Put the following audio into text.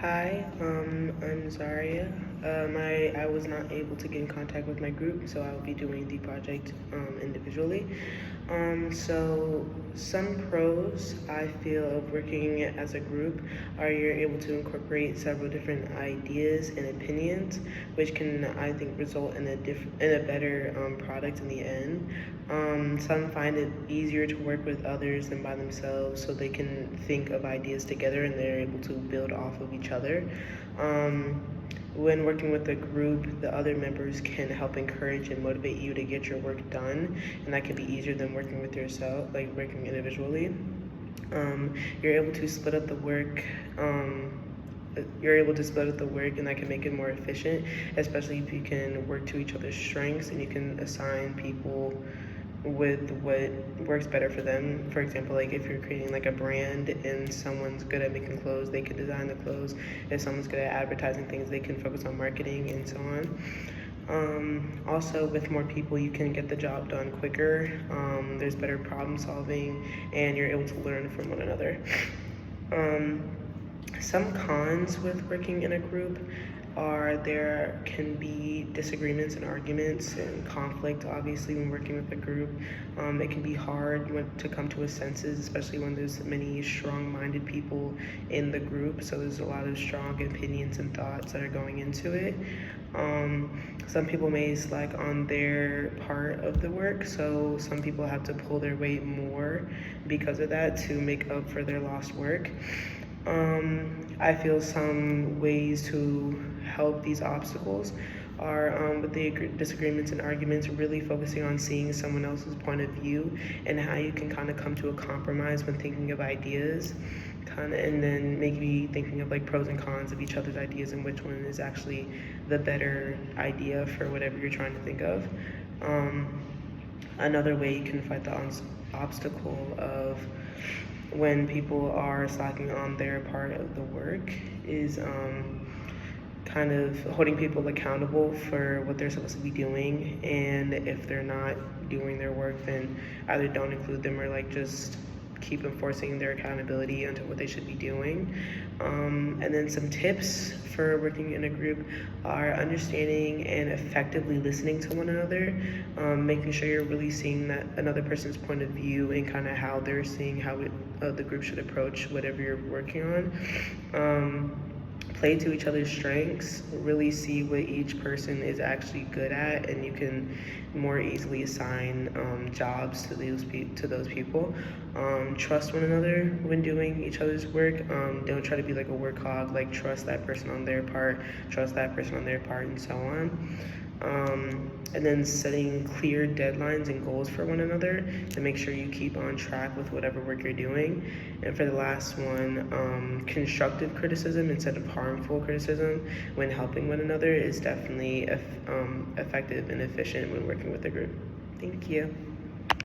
Hi, I'm Zahria. I was not able to get in contact with my group, so I'll be doing the project individually. So some pros I feel of working as a group are you're able to incorporate several different ideas and opinions, which can I think result in a better product in the end. Some find it easier to work with others than by themselves, so they can think of ideas together and they're able to build off of each other. Um, when working with a group, the other members can help encourage and motivate you to get your work done, and that can be easier than working with yourself, like working individually. You're able to split up the work. You're able to split up the work, and that can make it more efficient, especially if you can work to each other's strengths and you can assign people with what works better for them. For example, like if you're creating like a brand and someone's good at making clothes, they can design the clothes. If someone's good at advertising things, they can focus on marketing and so on. Also, with more people, you can get the job done quicker. There's better problem solving, and you're able to learn from one another. Um, some cons with working in a group are there can be disagreements and arguments and conflict, obviously, when working with a group. It can be hard to come to a senses, especially when there's many strong-minded people in the group, so there's a lot of strong opinions and thoughts that are going into it. Some people may slack on their part of the work, so some people have to pull their weight more because of that to make up for their lost work. I feel some ways to help these obstacles are with the disagreements and arguments, really focusing on seeing someone else's point of view and how you can kind of come to a compromise when thinking of ideas, and then maybe thinking of like pros and cons of each other's ideas and which one is actually the better idea for whatever you're trying to think of. Another way you can fight the obstacle of when people are slacking on their part of the work is kind of holding people accountable for what they're supposed to be doing, and if they're not doing their work, then either don't include them or like just keep enforcing their accountability onto what they should be doing. And then some tips for working in a group are understanding and effectively listening to one another, making sure you're really seeing that another person's point of view and kind of how they're seeing how the group should approach whatever you're working on. Play to each other's strengths, really see what each person is actually good at, and you can more easily assign jobs to those people. Trust one another when doing each other's work. Don't try to be like a work hog, like trust that person on their part, trust that person on their part, and so on. And then setting clear deadlines and goals for one another to make sure you keep on track with whatever work you're doing. And for the last one, constructive criticism instead of harmful criticism when helping one another is definitely effective and efficient when working with a group. Thank you.